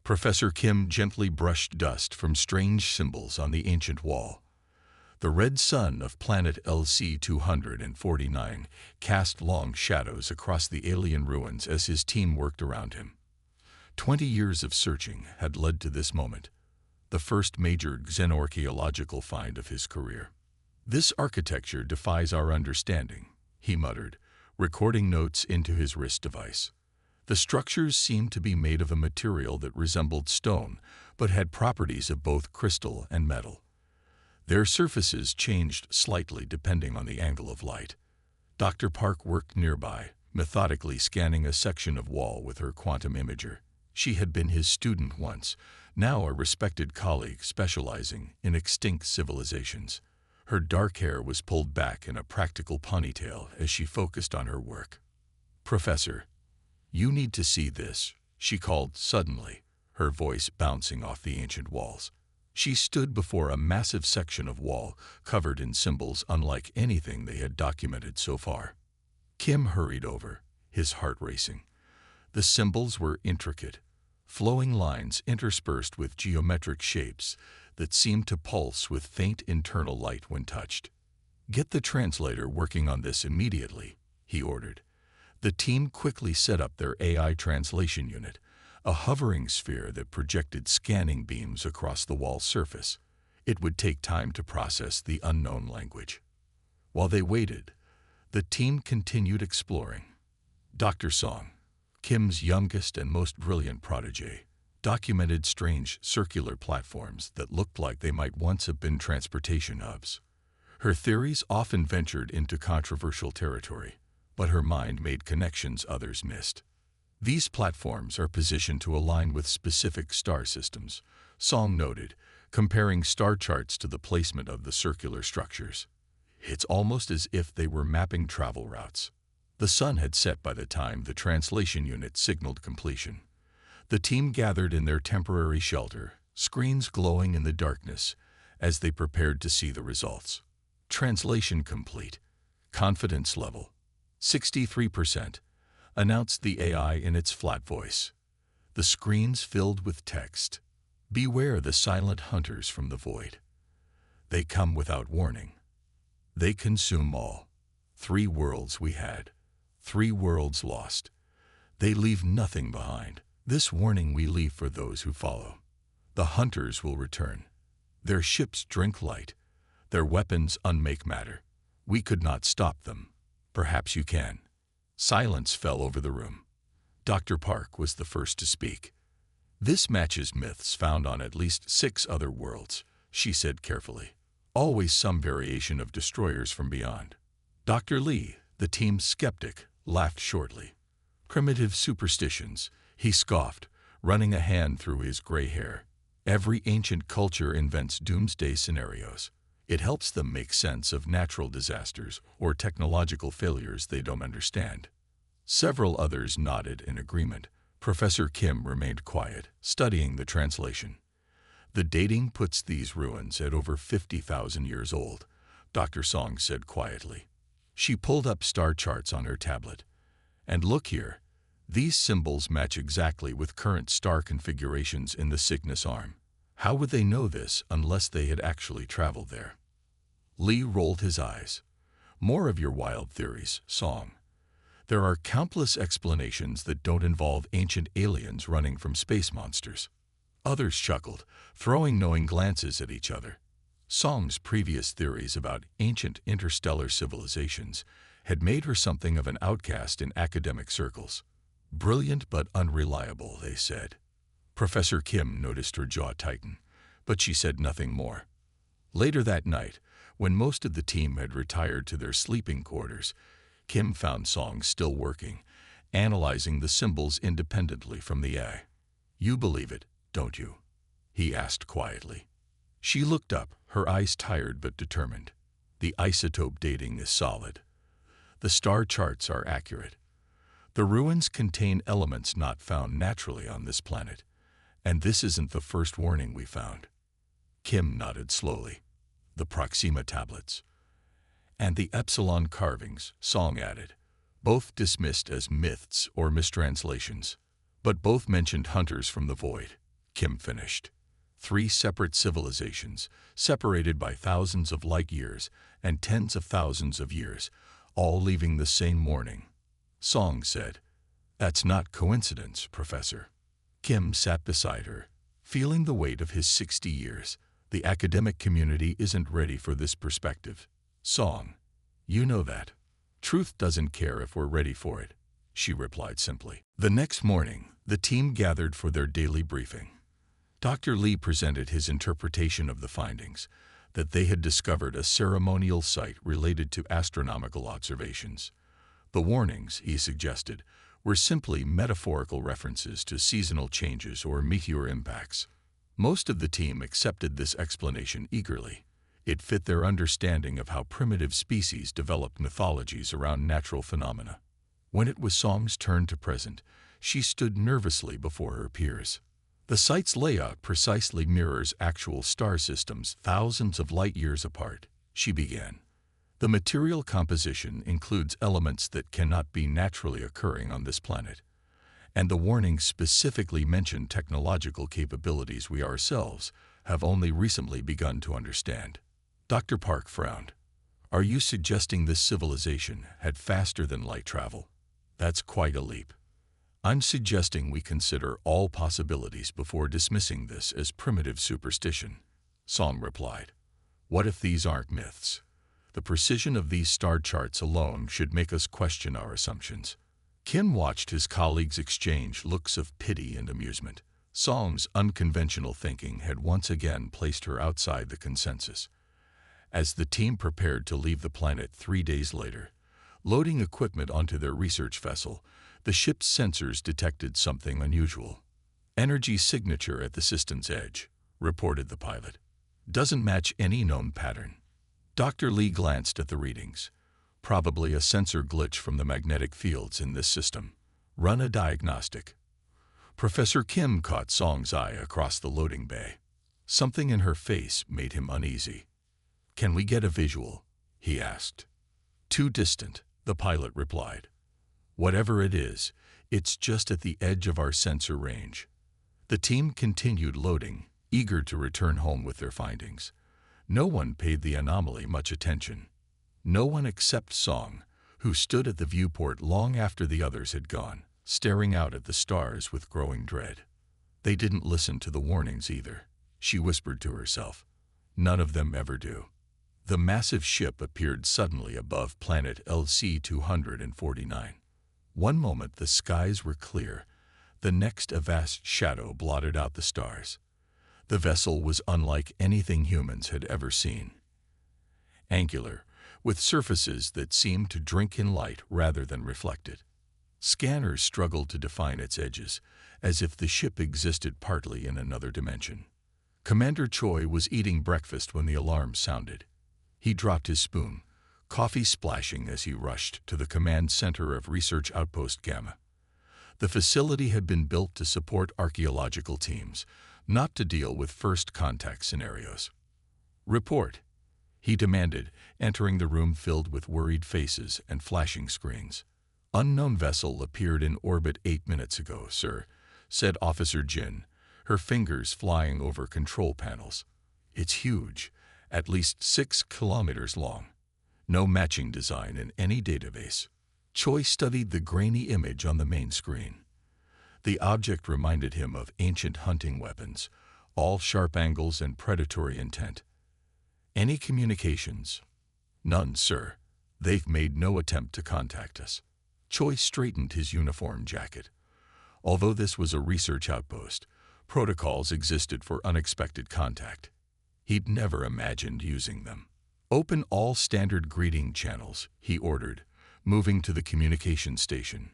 Professor Kim gently brushed dust from strange symbols on the ancient wall. The red sun of planet LC-249 cast long shadows across the alien ruins as his team worked around him. 20 years of searching had led to this moment, the first major xenorchaeological find of his career. "This architecture defies our understanding," he muttered, recording notes into his wrist device. The structures seemed to be made of a material that resembled stone, but had properties of both crystal and metal. Their surfaces changed slightly depending on the angle of light. Dr. Park worked nearby, methodically scanning a section of wall with her quantum imager. She had been his student once, now a respected colleague specializing in extinct civilizations. Her dark hair was pulled back in a practical ponytail as she focused on her work. "Professor, you need to see this," she called suddenly, her voice bouncing off the ancient walls. She stood before a massive section of wall covered in symbols unlike anything they had documented so far. Kim hurried over, his heart racing. The symbols were intricate, flowing lines interspersed with geometric shapes that seemed to pulse with faint internal light when touched. "Get the translator working on this immediately," he ordered. The team quickly set up their AI translation unit, a hovering sphere that projected scanning beams across the wall surface. It would take time to process the unknown language. While they waited, the team continued exploring. Dr. Song, Kim's youngest and most brilliant protege, documented strange circular platforms that looked like they might once have been transportation hubs. Her theories often ventured into controversial territory, but her mind made connections others missed. "These platforms are positioned to align with specific star systems," Song noted, comparing star charts to the placement of the circular structures. "It's almost as if they were mapping travel routes." The sun had set by the time the translation unit signaled completion. The team gathered in their temporary shelter, screens glowing in the darkness, as they prepared to see the results. "Translation complete. Confidence level 63%, announced the AI in its flat voice. The screens filled with text. "Beware the silent hunters from the void. They come without warning. They consume all. 3 worlds we had. 3 worlds lost. They leave nothing behind. This warning we leave for those who follow. The hunters will return. Their ships drink light. Their weapons unmake matter. We could not stop them. Perhaps you can." Silence fell over the room. Dr. Park was the first to speak. "This matches myths found on at least 6 other worlds," she said carefully. "Always some variation of destroyers from beyond." Dr. Lee, the team's skeptic, laughed shortly. "Primitive superstitions," he scoffed, running a hand through his gray hair. "Every ancient culture invents doomsday scenarios. It helps them make sense of natural disasters or technological failures they don't understand." Several others nodded in agreement. Professor Kim remained quiet, studying the translation. "The dating puts these ruins at over 50,000 years old," Dr. Song said quietly. She pulled up star charts on her tablet. "And look here, these symbols match exactly with current star configurations in the Cygnus arm. How would they know this unless they had actually traveled there?" Lee rolled his eyes. "More of your wild theories, Song. There are countless explanations that don't involve ancient aliens running from space monsters." Others chuckled, throwing knowing glances at each other. Song's previous theories about ancient interstellar civilizations had made her something of an outcast in academic circles. "Brilliant but unreliable," they said. Professor Kim noticed her jaw tighten, but she said nothing more. Later that night, when most of the team had retired to their sleeping quarters, Kim found Song still working, analyzing the symbols independently from the AI. "You believe it, don't you?" he asked quietly. She looked up, her eyes tired but determined. "The isotope dating is solid. The star charts are accurate. The ruins contain elements not found naturally on this planet. And this isn't the first warning we found." Kim nodded slowly. "The Proxima tablets. And the Epsilon carvings," Song added. "Both dismissed as myths or mistranslations. But both mentioned hunters from the void. Kim finished. 3 separate civilizations, separated by thousands of light years and tens of thousands of years, all leaving the same morning. Song said, "That's not coincidence, Professor." Kim sat beside her, feeling the weight of his 60 years. The academic community isn't ready for this perspective. Song, you know that. Truth doesn't care if we're ready for it, she replied simply. The next morning, the team gathered for their daily briefing. Dr. Lee presented his interpretation of the findings, that they had discovered a ceremonial site related to astronomical observations. The warnings, he suggested, were simply metaphorical references to seasonal changes or meteor impacts. Most of the team accepted this explanation eagerly. It fit their understanding of how primitive species developed mythologies around natural phenomena. When it was Song's turn to present, she stood nervously before her peers. The site's layout precisely mirrors actual star systems thousands of light years apart, she began. The material composition includes elements that cannot be naturally occurring on this planet, and the warnings specifically mention technological capabilities we ourselves have only recently begun to understand. Dr. Park frowned. Are you suggesting this civilization had faster than light travel? That's quite a leap. I'm suggesting we consider all possibilities before dismissing this as primitive superstition, Song replied. What if these aren't myths? The precision of these star charts alone should make us question our assumptions. Kim watched his colleagues exchange looks of pity and amusement. Song's unconventional thinking had once again placed her outside the consensus. As the team prepared to leave the planet 3 days later, loading equipment onto their research vessel, the ship's sensors detected something unusual. Energy signature at the system's edge, reported the pilot. Doesn't match any known pattern. Dr. Lee glanced at the readings. Probably a sensor glitch from the magnetic fields in this system. Run a diagnostic. Professor Kim caught Song's eye across the loading bay. Something in her face made him uneasy. Can we get a visual? He asked. Too distant, the pilot replied. Whatever it is, it's just at the edge of our sensor range. The team continued loading, eager to return home with their findings. No one paid the anomaly much attention. No one except Song, who stood at the viewport long after the others had gone, staring out at the stars with growing dread. They didn't listen to the warnings either, she whispered to herself. None of them ever do. The massive ship appeared suddenly above planet LC-249. One moment the skies were clear, the next a vast shadow blotted out the stars. The vessel was unlike anything humans had ever seen. Angular, with surfaces that seemed to drink in light rather than reflect it. Scanners struggled to define its edges, as if the ship existed partly in another dimension. Commander Choi was eating breakfast when the alarm sounded. He dropped his spoon, coffee splashing as he rushed to the command center of Research Outpost Gamma. The facility had been built to support archaeological teams, not to deal with first contact scenarios. Report, he demanded, entering the room filled with worried faces and flashing screens. Unknown vessel appeared in orbit 8 minutes ago, sir, said Officer Jin, her fingers flying over control panels. It's huge, at least 6 kilometers long. No matching design in any database. Choi studied the grainy image on the main screen. The object reminded him of ancient hunting weapons, all sharp angles and predatory intent. Any communications? None, sir. They've made no attempt to contact us. Choi straightened his uniform jacket. Although this was a research outpost, protocols existed for unexpected contact. He'd never imagined using them. Open all standard greeting channels, he ordered, moving to the communication station.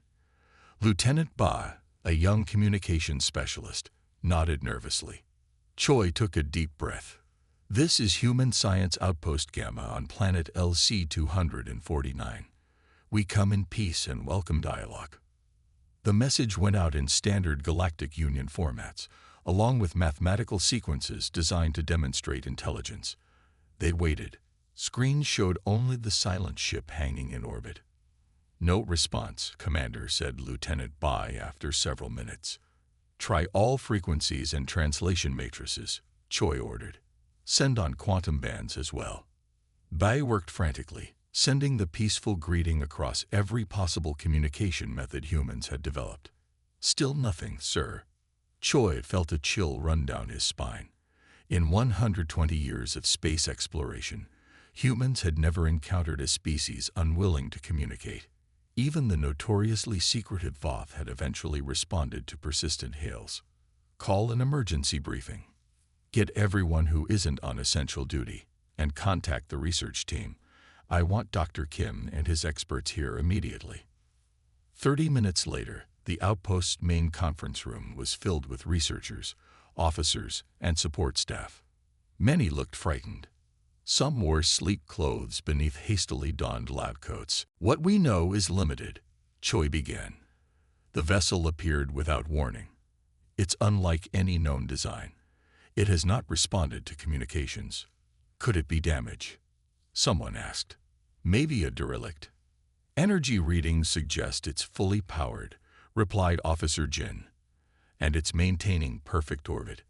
Lieutenant Ba, a young communications specialist, nodded nervously. Choi took a deep breath. This is Human Science Outpost Gamma on planet LC-249. We come in peace and welcome dialogue. The message went out in standard Galactic Union formats, along with mathematical sequences designed to demonstrate intelligence. They waited. Screens showed only the silent ship hanging in orbit. No response, Commander, said Lieutenant Bai after several minutes. Try all frequencies and translation matrices, Choi ordered. Send on quantum bands as well. Bai worked frantically, sending the peaceful greeting across every possible communication method humans had developed. Still nothing, sir. Choi felt a chill run down his spine. In 120 years of space exploration, humans had never encountered a species unwilling to communicate. Even the notoriously secretive Voth had eventually responded to persistent hails. Call an emergency briefing. Get everyone who isn't on essential duty, and contact the research team. I want Dr. Kim and his experts here immediately. 30 minutes later, the outpost's main conference room was filled with researchers, officers, and support staff. Many looked frightened. Some wore sleek clothes beneath hastily donned lab coats. What we know is limited, Choi began. The vessel appeared without warning. It's unlike any known design. It has not responded to communications. Could it be damage? Someone asked. Maybe a derelict. Energy readings suggest it's fully powered, replied Officer Jin. And it's maintaining perfect orbit.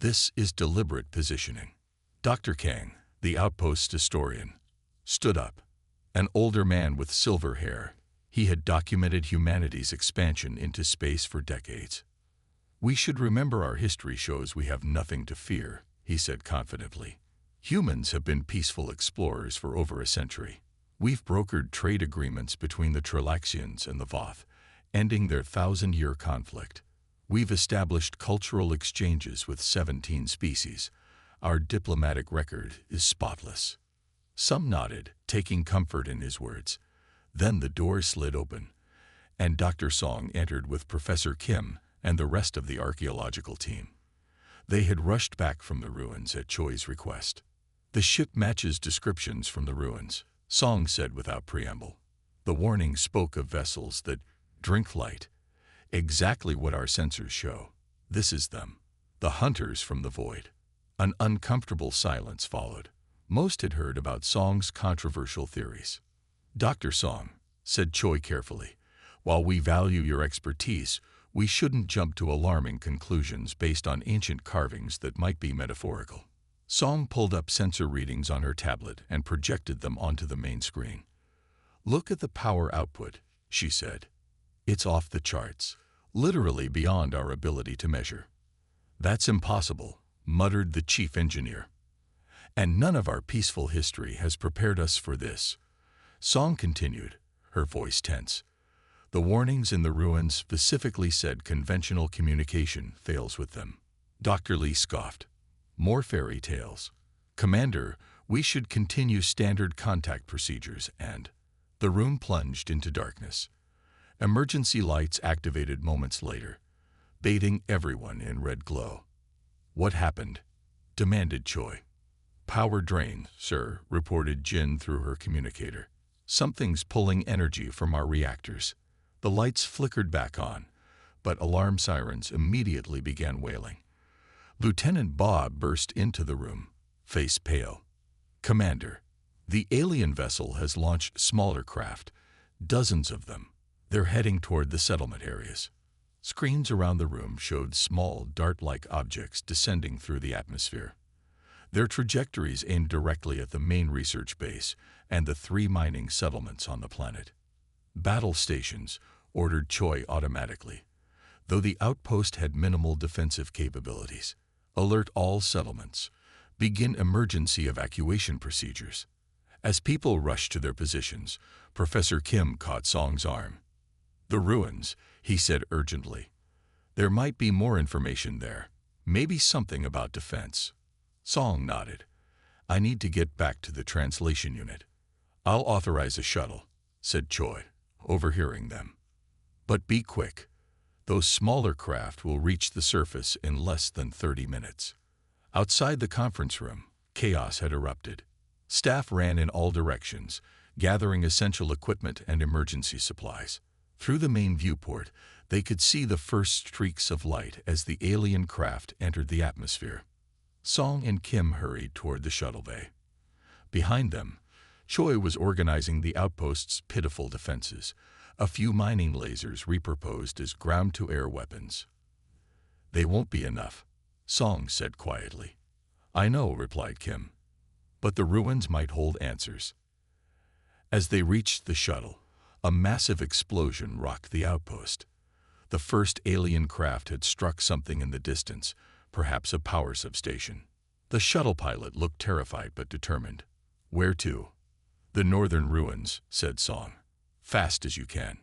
This is deliberate positioning. Dr. Kang, the outpost's historian, stood up. An older man with silver hair, he had documented humanity's expansion into space for decades. We should remember our history shows we have nothing to fear, he said confidently. Humans have been peaceful explorers for over a century. We've brokered trade agreements between the Trilaxians and the Voth, ending their 1,000-year conflict. We've established cultural exchanges with 17 species. Our diplomatic record is spotless. Some nodded, taking comfort in his words. Then the door slid open, and Dr. Song entered with Professor Kim and the rest of the archaeological team. They had rushed back from the ruins at Choi's request. The ship matches descriptions from the ruins, Song said without preamble. The warning spoke of vessels that drink light. Exactly what our sensors show. This is them. The hunters from the void. An uncomfortable silence followed. Most had heard about Song's controversial theories. Dr. Song, said Choi carefully, while we value your expertise, we shouldn't jump to alarming conclusions based on ancient carvings that might be metaphorical. Song pulled up sensor readings on her tablet and projected them onto the main screen. Look at the power output, she said. It's off the charts, literally beyond our ability to measure. That's impossible, muttered the chief engineer. And none of our peaceful history has prepared us for this. Song continued, her voice tense. The warnings in the ruins specifically said conventional communication fails with them. Dr. Lee scoffed. More fairy tales. Commander, we should continue standard contact procedures and... The room plunged into darkness. Emergency lights activated moments later, bathing everyone in red glow. What happened? Demanded Choi. Power drain, sir, reported Jin through her communicator. Something's pulling energy from our reactors. The lights flickered back on, but alarm sirens immediately began wailing. Lieutenant Bob burst into the room, face pale. Commander, the alien vessel has launched smaller craft, dozens of them. They're heading toward the settlement areas. Screens around the room showed small, dart-like objects descending through the atmosphere. Their trajectories aimed directly at the main research base and the 3 mining settlements on the planet. Battle stations, ordered Choi automatically. Though the outpost had minimal defensive capabilities, alert all settlements. Begin emergency evacuation procedures. As people rushed to their positions, Professor Kim caught Song's arm. The ruins, he said urgently. There might be more information there. Maybe something about defense. Song nodded. I need to get back to the translation unit. I'll authorize a shuttle, said Choi, overhearing them. But be quick. Those smaller craft will reach the surface in less than 30 minutes. Outside the conference room, chaos had erupted. Staff ran in all directions, gathering essential equipment and emergency supplies. Through the main viewport, they could see the first streaks of light as the alien craft entered the atmosphere. Song and Kim hurried toward the shuttle bay. Behind them, Choi was organizing the outpost's pitiful defenses, a few mining lasers repurposed as ground-to-air weapons. They won't be enough, Song said quietly. I know, replied Kim, but the ruins might hold answers. As they reached the shuttle, a massive explosion rocked the outpost. The first alien craft had struck something in the distance, perhaps a power substation. The shuttle pilot looked terrified but determined. Where to? The northern ruins, said Song. Fast as you can.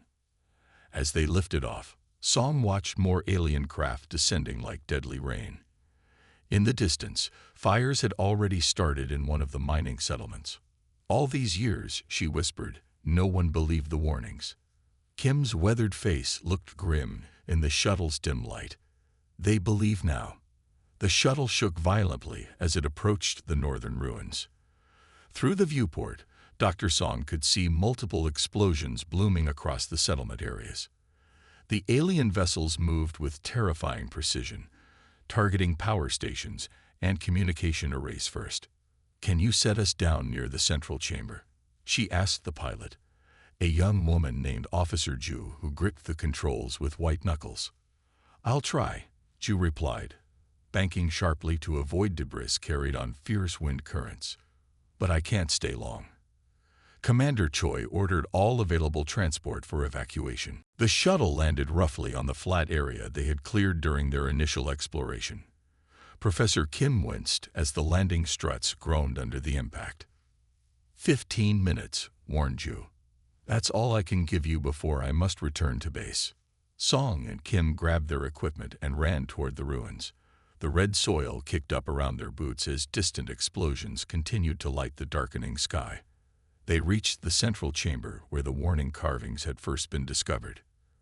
As they lifted off, Song watched more alien craft descending like deadly rain. In the distance, fires had already started in one of the mining settlements. All these years, she whispered, no one believed the warnings. Kim's weathered face looked grim in the shuttle's dim light. They believe now. The shuttle shook violently as it approached the northern ruins. Through the viewport, Dr. Song could see multiple explosions blooming across the settlement areas. The alien vessels moved with terrifying precision, targeting power stations and communication arrays first. Can you set us down near the central chamber? She asked the pilot, a young woman named Officer Ju who gripped the controls with white knuckles. I'll try, Ju replied, banking sharply to avoid debris carried on fierce wind currents. But I can't stay long. Commander Choi ordered all available transport for evacuation. The shuttle landed roughly on the flat area they had cleared during their initial exploration. Professor Kim winced as the landing struts groaned under the impact. 15 minutes, warned Ju. That's all I can give you before I must return to base. Song and Kim grabbed their equipment and ran toward the ruins. The red soil kicked up around their boots as distant explosions continued to light the darkening sky. They reached the central chamber where the warning carvings had first been discovered.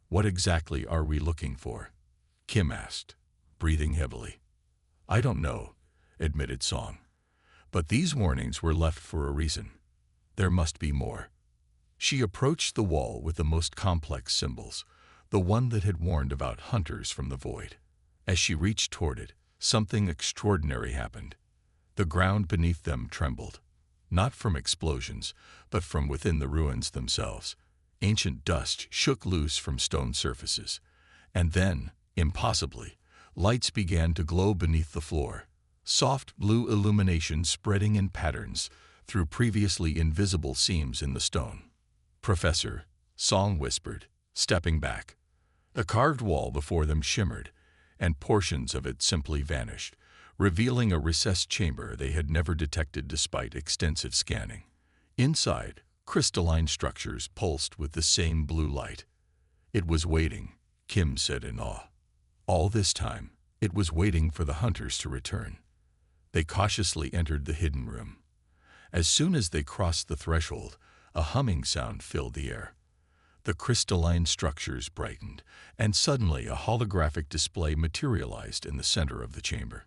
What exactly are we looking for? Kim asked, breathing heavily. I don't know, admitted Song. But these warnings were left for a reason. There must be more. She approached the wall with the most complex symbols, the one that had warned about hunters from the void. As she reached toward it, something extraordinary happened. The ground beneath them trembled. Not from explosions, but from within the ruins themselves. Ancient dust shook loose from stone surfaces. And then, impossibly, lights began to glow beneath the floor, soft blue illumination spreading in patterns through previously invisible seams in the stone. Professor, Song whispered, stepping back. The carved wall before them shimmered, and portions of it simply vanished, revealing a recessed chamber they had never detected despite extensive scanning. Inside, crystalline structures pulsed with the same blue light. It was waiting, Kim said in awe. All this time, it was waiting for the hunters to return. They cautiously entered the hidden room. As soon as they crossed the threshold, a humming sound filled the air. The crystalline structures brightened, and suddenly a holographic display materialized in the center of the chamber.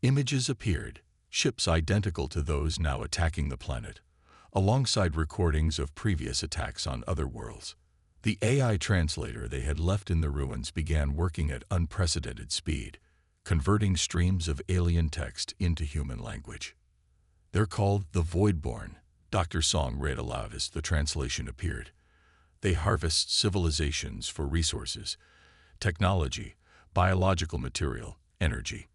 Images appeared, ships identical to those now attacking the planet, alongside recordings of previous attacks on other worlds. The AI translator they had left in the ruins began working at unprecedented speed, converting streams of alien text into human language. They're called the Voidborn, Dr. Song read aloud as the translation appeared. They harvest civilizations for resources, technology, biological material, energy.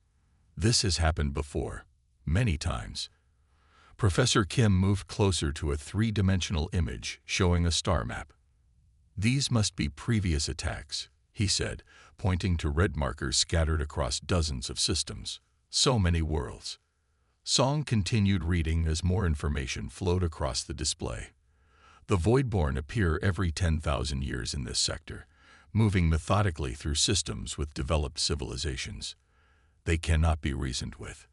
This has happened before, many times. Professor Kim moved closer to a three-dimensional image showing a star map. These must be previous attacks, he said, pointing to red markers scattered across dozens of systems. So many worlds. Song continued reading as more information flowed across the display. The Voidborn appear every 10,000 years in this sector, moving methodically through systems with developed civilizations. They cannot be reasoned with.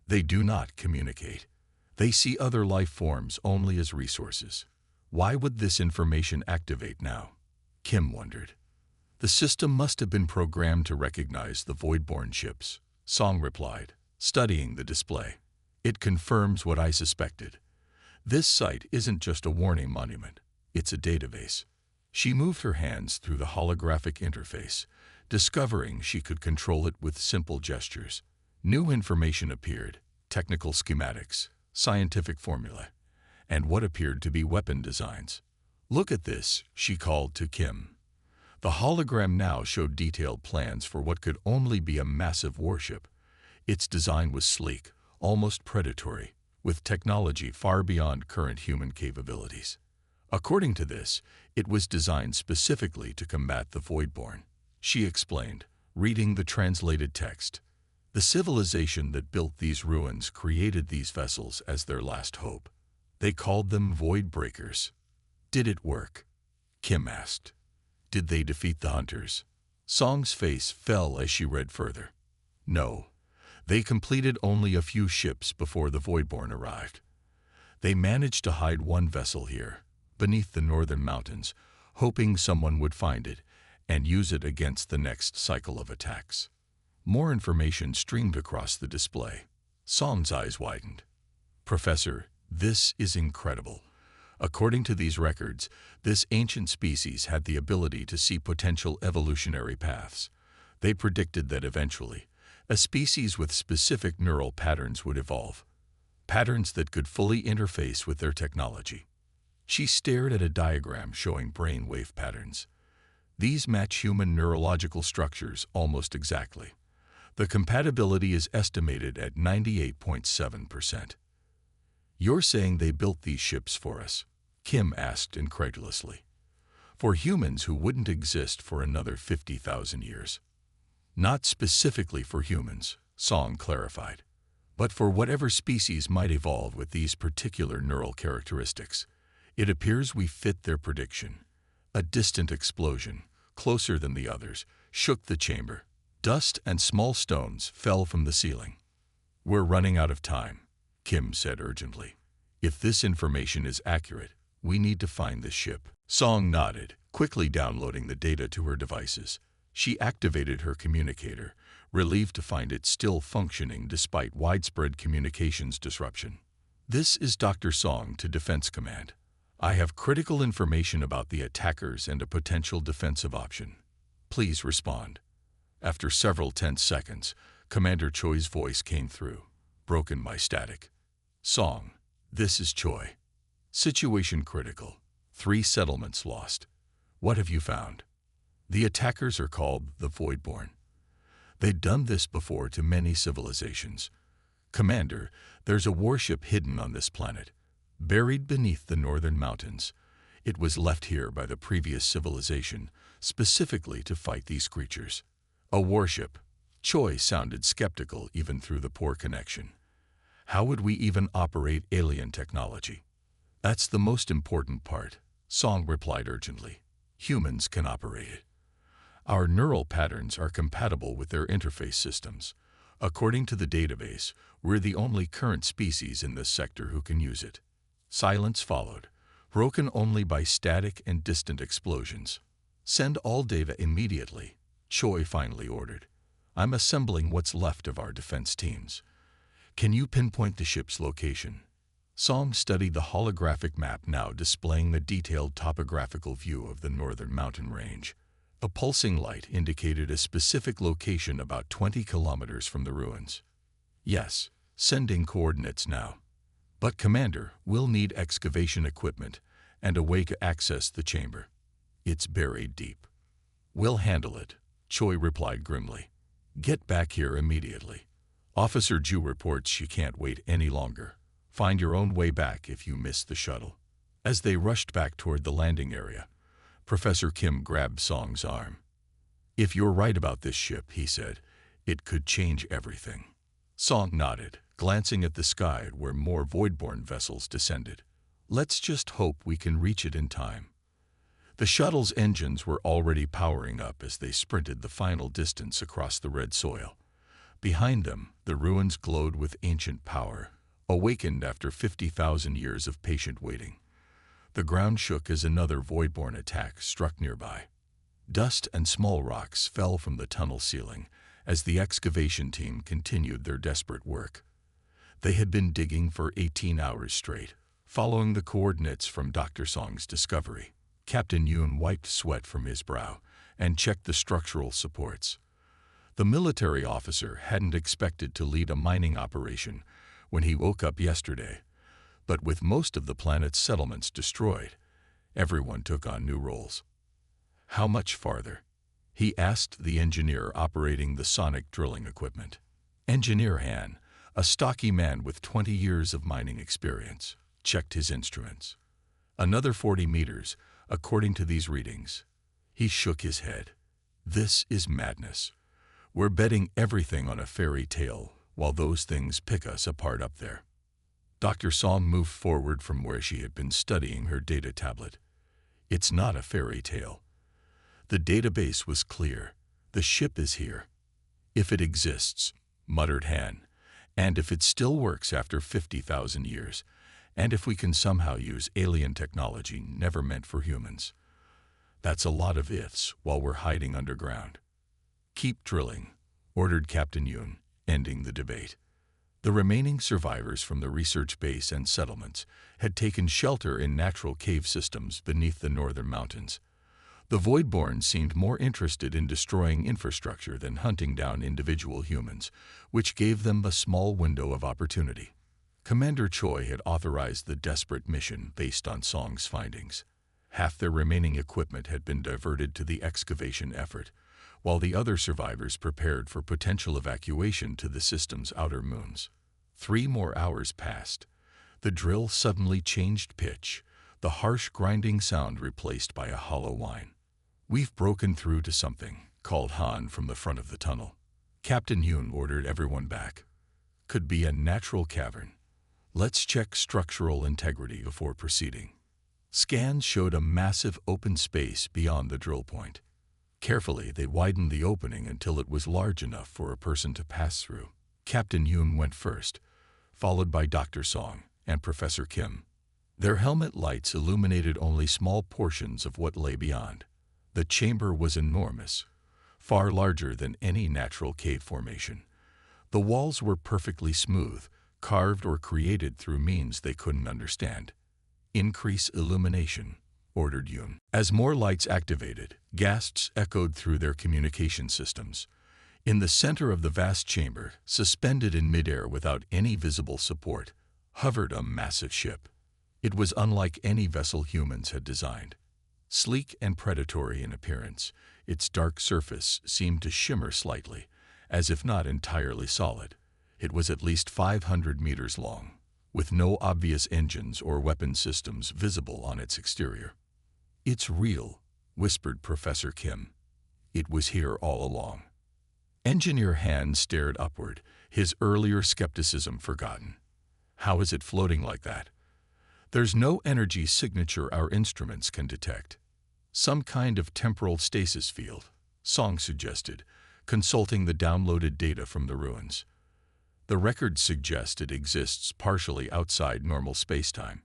They do not communicate. They see other life forms only as resources. Why would this information activate now? Kim wondered. The system must have been programmed to recognize the Voidborn ships, Song replied, studying the display. It confirms what I suspected. This site isn't just a warning monument, it's a database. She moved her hands through the holographic interface, discovering she could control it with simple gestures. New information appeared, technical schematics, scientific formulae, and what appeared to be weapon designs. Look at this, she called to Kim. The hologram now showed detailed plans for what could only be a massive warship. Its design was sleek, almost predatory, with technology far beyond current human capabilities. According to this, it was designed specifically to combat the Voidborn. She explained, reading the translated text. The civilization that built these ruins created these vessels as their last hope. They called them Void Breakers. Did it work? Kim asked. Did they defeat the hunters? Song's face fell as she read further. No. They completed only a few ships before the Voidborn arrived. They managed to hide one vessel here, beneath the northern mountains, hoping someone would find it and use it against the next cycle of attacks. More information streamed across the display. Song's eyes widened. Professor, this is incredible. According to these records, this ancient species had the ability to see potential evolutionary paths. They predicted that eventually, a species with specific neural patterns would evolve, patterns that could fully interface with their technology. She stared at a diagram showing brainwave patterns. These match human neurological structures almost exactly. The compatibility is estimated at 98.7%. You're saying they built these ships for us? Kim asked incredulously. For humans who wouldn't exist for another 50,000 years. Not specifically for humans, Song clarified, but for whatever species might evolve with these particular neural characteristics. It appears we fit their prediction. A distant explosion, closer than the others, shook the chamber. Dust and small stones fell from the ceiling. We're running out of time, Kim said urgently. If this information is accurate, we need to find this ship. Song nodded, quickly downloading the data to her devices. She activated her communicator, relieved to find it still functioning despite widespread communications disruption. This is Dr. Song to Defense Command. I have critical information about the attackers and a potential defensive option. Please respond. After several tense seconds, Commander Choi's voice came through, broken by static. Song, this is Choi. Situation critical. 3 settlements lost. What have you found? The attackers are called the Voidborn. They'd done this before to many civilizations. Commander, there's a warship hidden on this planet, buried beneath the northern mountains. It was left here by the previous civilization, specifically to fight these creatures. A warship. Choi sounded skeptical even through the poor connection. How would we even operate alien technology? That's the most important part, Song replied urgently. Humans can operate it. Our neural patterns are compatible with their interface systems. According to the database, we're the only current species in this sector who can use it. Silence followed, broken only by static and distant explosions. Send all data immediately, Choi finally ordered. I'm assembling what's left of our defense teams. Can you pinpoint the ship's location? Song studied the holographic map now displaying the detailed topographical view of the northern mountain range. A pulsing light indicated a specific location about 20 kilometers from the ruins. Yes, sending coordinates now. But Commander, we'll need excavation equipment and a way to access the chamber. It's buried deep. We'll handle it, Choi replied grimly. Get back here immediately. Officer Ju reports she can't wait any longer. Find your own way back if you miss the shuttle. As they rushed back toward the landing area, Professor Kim grabbed Song's arm. If you're right about this ship, he said, it could change everything. Song nodded, glancing at the sky where more Voidborn vessels descended. Let's just hope we can reach it in time. The shuttle's engines were already powering up as they sprinted the final distance across the red soil. Behind them, the ruins glowed with ancient power, awakened after 50,000 years of patient waiting. The ground shook as another Voidborn attack struck nearby. Dust and small rocks fell from the tunnel ceiling as the excavation team continued their desperate work. They had been digging for 18 hours straight, following the coordinates from Dr. Song's discovery. Captain Yoon wiped sweat from his brow and checked the structural supports. The military officer hadn't expected to lead a mining operation when he woke up yesterday, but with most of the planet's settlements destroyed, everyone took on new roles. How much farther? He asked the engineer operating the sonic drilling equipment. Engineer Han, a stocky man with 20 years of mining experience, checked his instruments. Another 40 meters, according to these readings. He shook his head. This is madness. We're betting everything on a fairy tale while those things pick us apart up there. Dr. Song moved forward from where she had been studying her data tablet. It's not a fairy tale. The database was clear. The ship is here. If it exists, muttered Han, and if it still works after 50,000 years, and if we can somehow use alien technology never meant for humans. That's a lot of ifs while we're hiding underground. Keep drilling, ordered Captain Yoon, ending the debate. The remaining survivors from the research base and settlements had taken shelter in natural cave systems beneath the northern mountains. The Voidborn seemed more interested in destroying infrastructure than hunting down individual humans, which gave them a small window of opportunity. Commander Choi had authorized the desperate mission based on Song's findings. Half their remaining equipment had been diverted to the excavation effort, while the other survivors prepared for potential evacuation to the system's outer moons. 3 more hours passed. The drill suddenly changed pitch, the harsh grinding sound replaced by a hollow whine. We've broken through to something, called Han from the front of the tunnel. Captain Yoon ordered everyone back. Could be a natural cavern. Let's check structural integrity before proceeding. Scans showed a massive open space beyond the drill point. Carefully, they widened the opening until it was large enough for a person to pass through. Captain Yoon went first, followed by Dr. Song and Professor Kim. Their helmet lights illuminated only small portions of what lay beyond. The chamber was enormous, far larger than any natural cave formation. The walls were perfectly smooth, carved or created through means they couldn't understand. Increase illumination, ordered Yoon. As more lights activated, gasps echoed through their communication systems. In the center of the vast chamber, suspended in midair without any visible support, hovered a massive ship. It was unlike any vessel humans had designed. Sleek and predatory in appearance, its dark surface seemed to shimmer slightly, as if not entirely solid. It was at least 500 meters long, with no obvious engines or weapon systems visible on its exterior. It's real, whispered Professor Kim. It was here all along. Engineer Han stared upward, his earlier skepticism forgotten. How is it floating like that? There's no energy signature our instruments can detect. Some kind of temporal stasis field, Song suggested, consulting the downloaded data from the ruins. The records suggest it exists partially outside normal spacetime,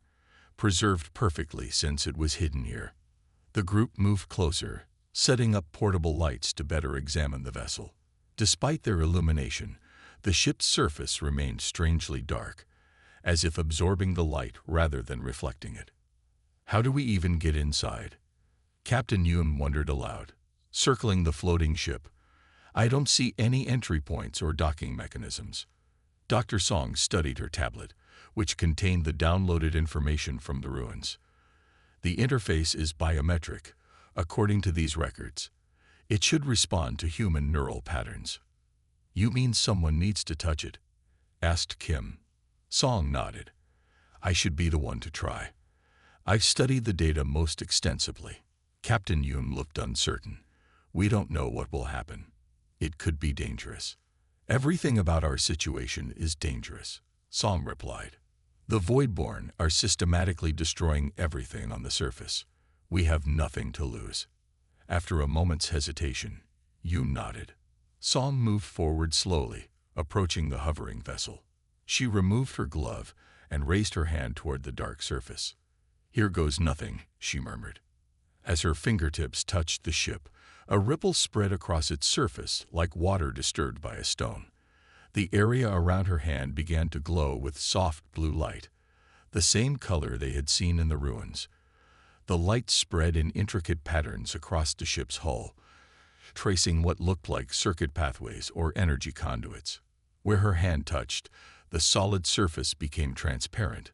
preserved perfectly since it was hidden here. The group moved closer, setting up portable lights to better examine the vessel. Despite their illumination, the ship's surface remained strangely dark, as if absorbing the light rather than reflecting it. How do we even get inside? Captain Yoon wondered aloud, circling the floating ship. I don't see any entry points or docking mechanisms. Dr. Song studied her tablet, which contained the downloaded information from the ruins. The interface is biometric, according to these records. It should respond to human neural patterns. You mean someone needs to touch it? Asked Kim. Song nodded. I should be the one to try. I've studied the data most extensively. Captain Yoon looked uncertain. We don't know what will happen. It could be dangerous. Everything about our situation is dangerous, Song replied. The Voidborn are systematically destroying everything on the surface. We have nothing to lose. After a moment's hesitation, Yoon nodded. Song moved forward slowly, approaching the hovering vessel. She removed her glove and raised her hand toward the dark surface. Here goes nothing, she murmured. As her fingertips touched the ship, a ripple spread across its surface like water disturbed by a stone. The area around her hand began to glow with soft blue light, the same color they had seen in the ruins. The light spread in intricate patterns across the ship's hull, tracing what looked like circuit pathways or energy conduits. Where her hand touched, the solid surface became transparent,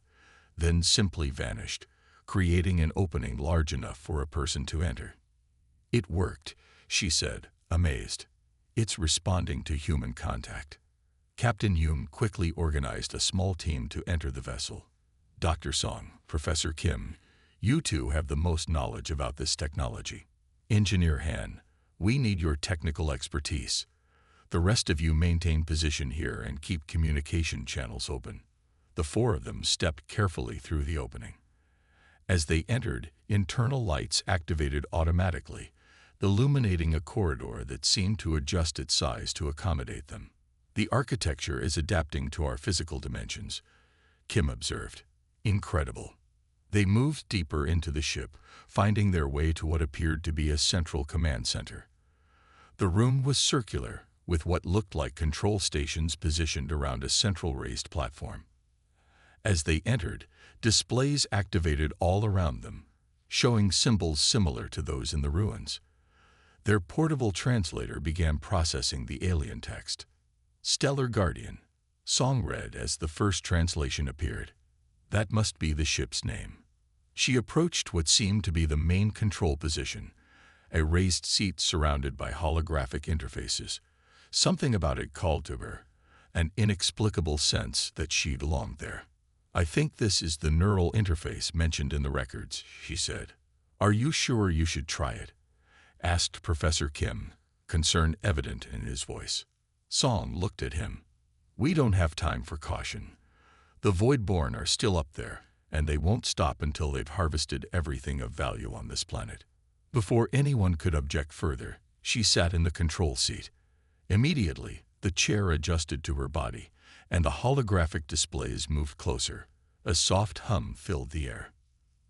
then simply vanished, creating an opening large enough for a person to enter. It worked, she said, amazed. It's responding to human contact. Captain Yoon quickly organized a small team to enter the vessel. Dr. Song, Professor Kim, you two have the most knowledge about this technology. Engineer Han, we need your technical expertise. The rest of you maintain position here and keep communication channels open. The four of them stepped carefully through the opening. As they entered, internal lights activated automatically, illuminating a corridor that seemed to adjust its size to accommodate them. The architecture is adapting to our physical dimensions, Kim observed. Incredible. They moved deeper into the ship, finding their way to what appeared to be a central command center. The room was circular, with what looked like control stations positioned around a central raised platform. As they entered, displays activated all around them, showing symbols similar to those in the ruins. Their portable translator began processing the alien text. Stellar Guardian, Song read as the first translation appeared. That must be the ship's name. She approached what seemed to be the main control position, a raised seat surrounded by holographic interfaces. Something about it called to her, an inexplicable sense that she belonged there. I think this is the neural interface mentioned in the records, she said. Are you sure you should try it? Asked Professor Kim, concern evident in his voice. Song looked at him. We don't have time for caution. The Voidborn are still up there, and they won't stop until they've harvested everything of value on this planet. Before anyone could object further, she sat in the control seat. Immediately, the chair adjusted to her body, and the holographic displays moved closer. A soft hum filled the air.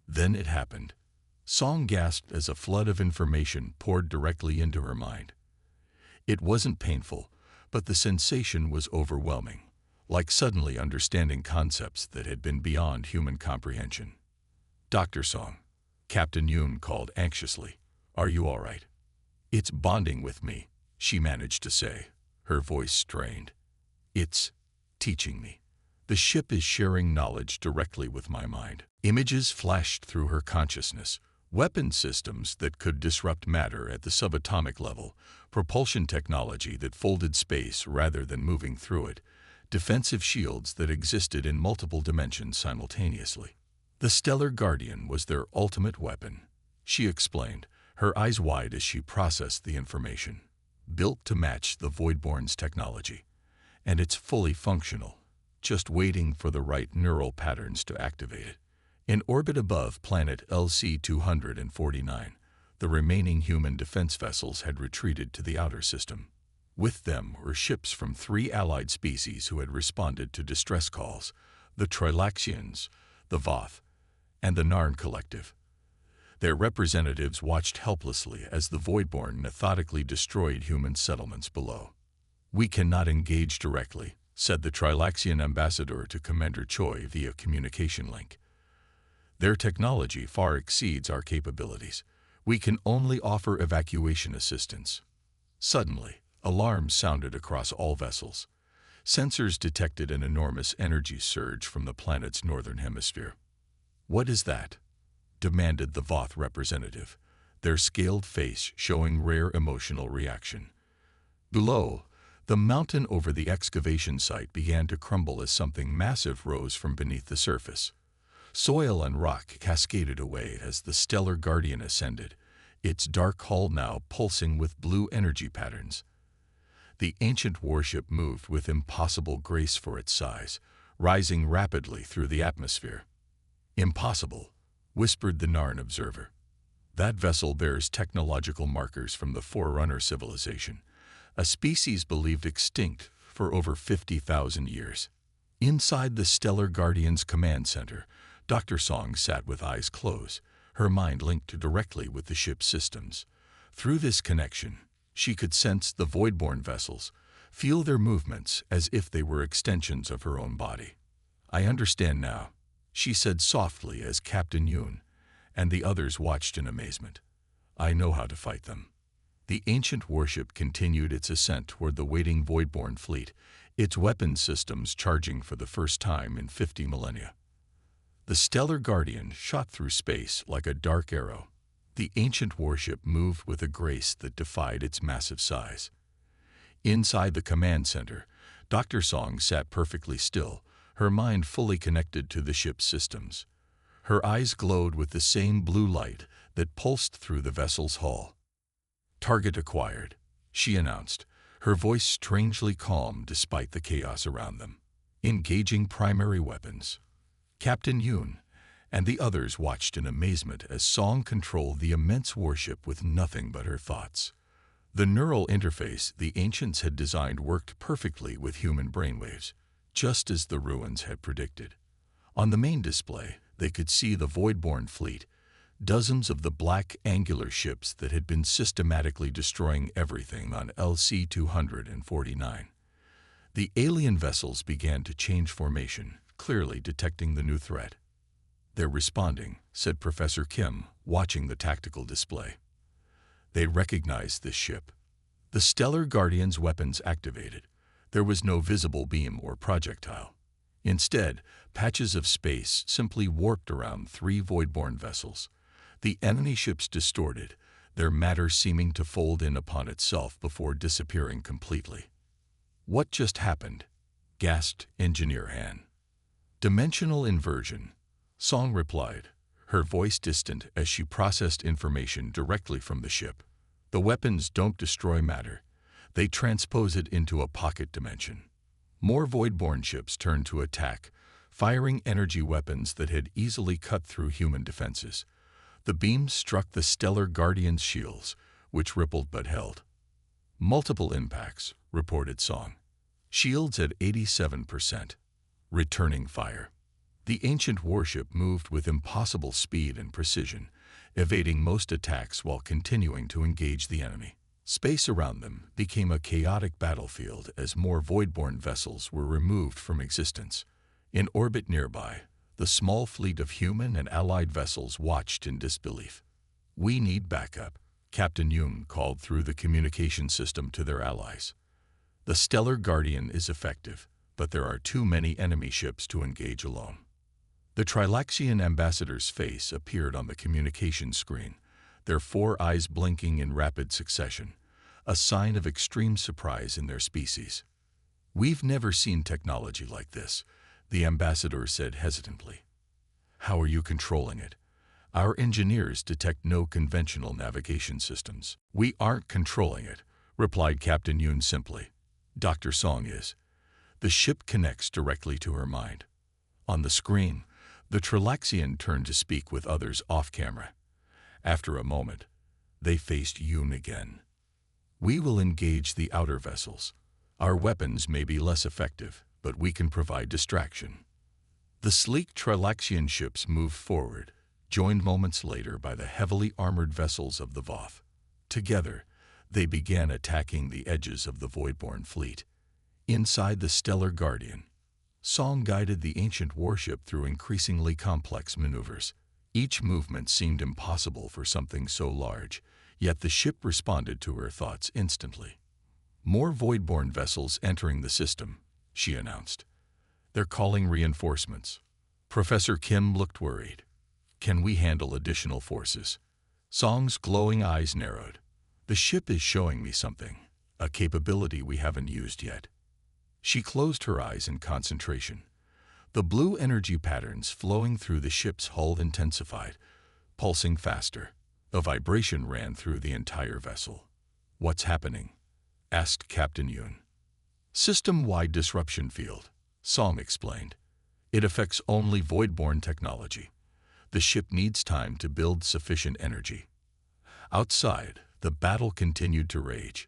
Then it happened. Song gasped as a flood of information poured directly into her mind. It wasn't painful, but the sensation was overwhelming, like suddenly understanding concepts that had been beyond human comprehension. Dr. Song, Captain Yoon called anxiously. Are you all right? It's bonding with me, she managed to say, her voice strained. It's teaching me. The ship is sharing knowledge directly with my mind. Images flashed through her consciousness, weapon systems that could disrupt matter at the subatomic level, propulsion technology that folded space rather than moving through it, defensive shields that existed in multiple dimensions simultaneously. The Stellar Guardian was their ultimate weapon, she explained, her eyes wide as she processed the information. Built to match the Voidborn's technology. And it's fully functional, just waiting for the right neural patterns to activate it. In orbit above planet LC-249, the remaining human defense vessels had retreated to the outer system. With them were ships from 3 allied species who had responded to distress calls, the Trilaxians, the Voth, and the Narn Collective. Their representatives watched helplessly as the Voidborn methodically destroyed human settlements below. We cannot engage directly, said the Trilaxian ambassador to Commander Choi via communication link. Their technology far exceeds our capabilities. We can only offer evacuation assistance. Suddenly, alarms sounded across all vessels. Sensors detected an enormous energy surge from the planet's northern hemisphere. What is that? Demanded the Voth representative, their scaled face showing rare emotional reaction. Below, the mountain over the excavation site began to crumble as something massive rose from beneath the surface. Soil and rock cascaded away as the Stellar Guardian ascended, its dark hull now pulsing with blue energy patterns. The ancient warship moved with impossible grace for its size, rising rapidly through the atmosphere. Impossible, whispered the Narn observer. That vessel bears technological markers from the Forerunner civilization, a species believed extinct for over 50,000 years. Inside the Stellar Guardian's command center, Dr. Song sat with eyes closed, her mind linked directly with the ship's systems. Through this connection, she could sense the Voidborn vessels, feel their movements as if they were extensions of her own body. I understand now, she said softly as Captain Yoon, and the others watched in amazement. I know how to fight them. The ancient warship continued its ascent toward the waiting Voidborn fleet, its weapon systems charging for the first time in 50 millennia. The Stellar Guardian shot through space like a dark arrow. The ancient warship moved with a grace that defied its massive size. Inside the command center, Dr. Song sat perfectly still, her mind fully connected to the ship's systems. Her eyes glowed with the same blue light that pulsed through the vessel's hull. "Target acquired," she announced, her voice strangely calm despite the chaos around them. "Engaging primary weapons." Captain Yoon and the others watched in amazement as Song controlled the immense warship with nothing but her thoughts. The neural interface the ancients had designed worked perfectly with human brainwaves, just as the ruins had predicted. On the main display, they could see the Voidborn fleet, dozens of the black angular ships that had been systematically destroying everything on LC-249. The alien vessels began to change formation, clearly detecting the new threat. "They're responding," said Professor Kim, watching the tactical display. They recognized this ship. The Stellar Guardian's weapons activated. There was no visible beam or projectile. Instead, patches of space simply warped around 3 Voidborn vessels. The enemy ships distorted, their matter seeming to fold in upon itself before disappearing completely. "What just happened?" gasped Engineer Han. "Dimensional inversion," Song replied, her voice distant as she processed information directly from the ship. "The weapons don't destroy matter. They transpose it into a pocket dimension." More Voidborn ships turned to attack, firing energy weapons that had easily cut through human defenses. The beams struck the Stellar Guardian's shields, which rippled but held. "Multiple impacts," reported Song. "Shields at 87%. Returning fire." The ancient warship moved with impossible speed and precision, evading most attacks while continuing to engage the enemy. Space around them became a chaotic battlefield as more Voidborn vessels were removed from existence. In orbit nearby, the small fleet of human and allied vessels watched in disbelief. "We need backup," Captain Yoon called through the communication system to their allies. "The Stellar Guardian is effective, but there are too many enemy ships to engage alone." The Trilaxian ambassador's face appeared on the communication screen, their 4 eyes blinking in rapid succession, a sign of extreme surprise in their species. "We've never seen technology like this," the ambassador said hesitantly. "How are you controlling it?" "Our engineers detect no conventional navigation systems." "We aren't controlling it," replied Captain Yoon simply. "Dr. Song is." The ship connects directly to her mind. On the screen, the Trilaxian turned to speak with others off-camera. After a moment, they faced Yoon again. "We will engage the outer vessels. Our weapons may be less effective, but we can provide distraction." The sleek Trilaxian ships moved forward, joined moments later by the heavily armored vessels of the Voth. Together, they began attacking the edges of the Voidborn fleet. Inside the Stellar Guardian, Song guided the ancient warship through increasingly complex maneuvers. Each movement seemed impossible for something so large, yet the ship responded to her thoughts instantly. "More Voidborn vessels entering the system," she announced. "They're calling reinforcements." Professor Kim looked worried. "Can we handle additional forces?" Song's glowing eyes narrowed. "The ship is showing me something, a capability we haven't used yet." She closed her eyes in concentration. The blue energy patterns flowing through the ship's hull intensified, pulsing faster. A vibration ran through the entire vessel. "What's happening?" asked Captain Yoon. "System-wide disruption field," Song explained. "It affects only Voidborn technology. The ship needs time to build sufficient energy." Outside, the battle continued to rage.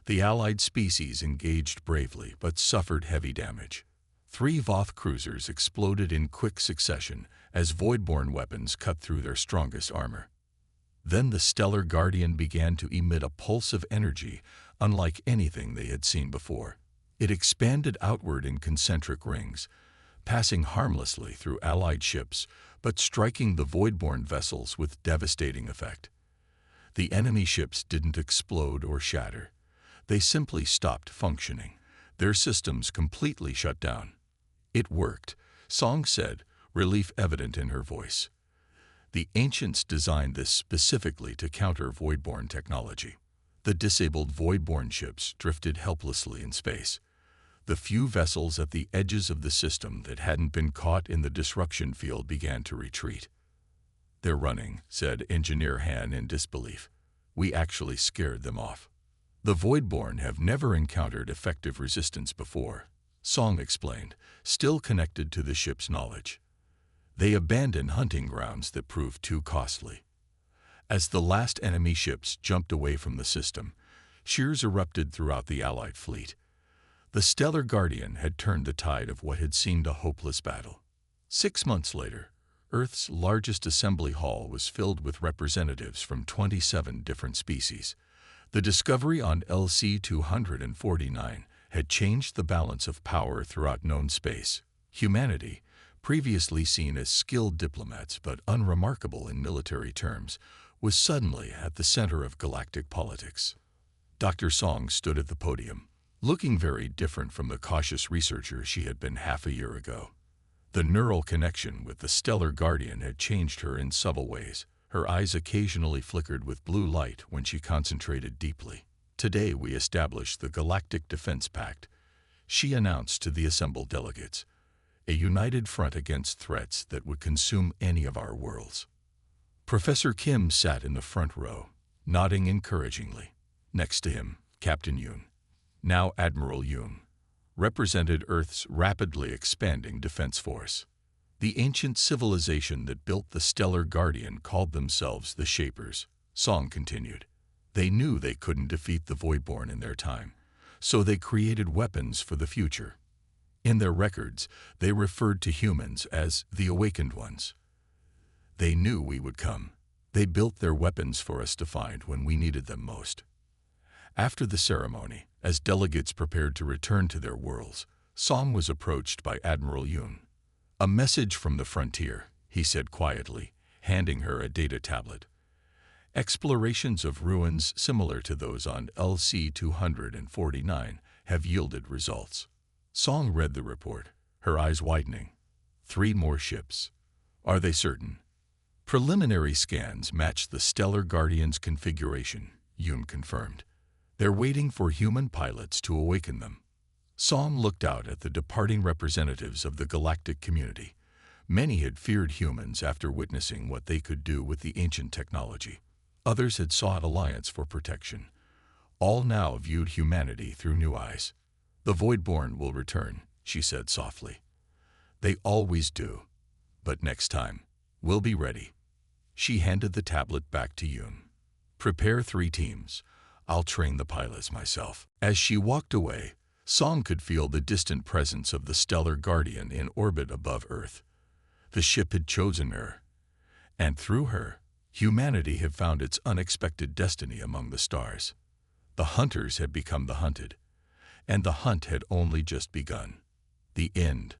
The allied species engaged bravely but suffered heavy damage. 3 Voth cruisers exploded in quick succession as Voidborn weapons cut through their strongest armor. Then the Stellar Guardian began to emit a pulse of energy unlike anything they had seen before. It expanded outward in concentric rings, passing harmlessly through allied ships but striking the Voidborn vessels with devastating effect. The enemy ships didn't explode or shatter. They simply stopped functioning, their systems completely shut down. "It worked," Song said, relief evident in her voice. The ancients designed this specifically to counter voidborne technology. The disabled voidborne ships drifted helplessly in space. The few vessels at the edges of the system that hadn't been caught in the disruption field began to retreat. "They're running," said Engineer Han in disbelief. "We actually scared them off." "The voidborne have never encountered effective resistance before," Song explained, still connected to the ship's knowledge. "They abandoned hunting grounds that proved too costly." As the last enemy ships jumped away from the system, cheers erupted throughout the Allied fleet. The Stellar Guardian had turned the tide of what had seemed a hopeless battle. 6 months later, Earth's largest assembly hall was filled with representatives from 27 different species. The discovery on LC-249 had changed the balance of power throughout known space. Humanity, previously seen as skilled diplomats but unremarkable in military terms, was suddenly at the center of galactic politics. Dr. Song stood at the podium, looking very different from the cautious researcher she had been half a year ago. The neural connection with the Stellar Guardian had changed her in subtle ways. Her eyes occasionally flickered with blue light when she concentrated deeply. "Today we established the Galactic Defense Pact," she announced to the assembled delegates. "A united front against threats that would consume any of our worlds." Professor Kim sat in the front row, nodding encouragingly. Next to him, Captain Yoon, now Admiral Yoon, represented Earth's rapidly expanding defense force. The ancient civilization that built the Stellar Guardian called themselves the Shapers, Song continued. They knew they couldn't defeat the Voidborn in their time, so they created weapons for the future. In their records, they referred to humans as the Awakened Ones. They knew we would come. They built their weapons for us to find when we needed them most. After the ceremony, as delegates prepared to return to their worlds, Song was approached by Admiral Yoon. "A message from the frontier," he said quietly, handing her a data tablet. "Explorations of ruins similar to those on LC-249 have yielded results." Song read the report, her eyes widening. 3 more ships. "Are they certain?" "Preliminary scans match the Stellar Guardian's configuration," Yoon confirmed. "They're waiting for human pilots to awaken them." Song looked out at the departing representatives of the galactic community. Many had feared humans after witnessing what they could do with the ancient technology. Others had sought alliance for protection. All now viewed humanity through new eyes. "The Voidborn will return," she said softly. "They always do. But next time, we'll be ready." She handed the tablet back to Yoon. "Prepare 3 teams. I'll train the pilots myself." As she walked away, Song could feel the distant presence of the Stellar Guardian in orbit above Earth. The ship had chosen her, and through her, humanity had found its unexpected destiny among the stars. The hunters had become the hunted, and the hunt had only just begun. The end.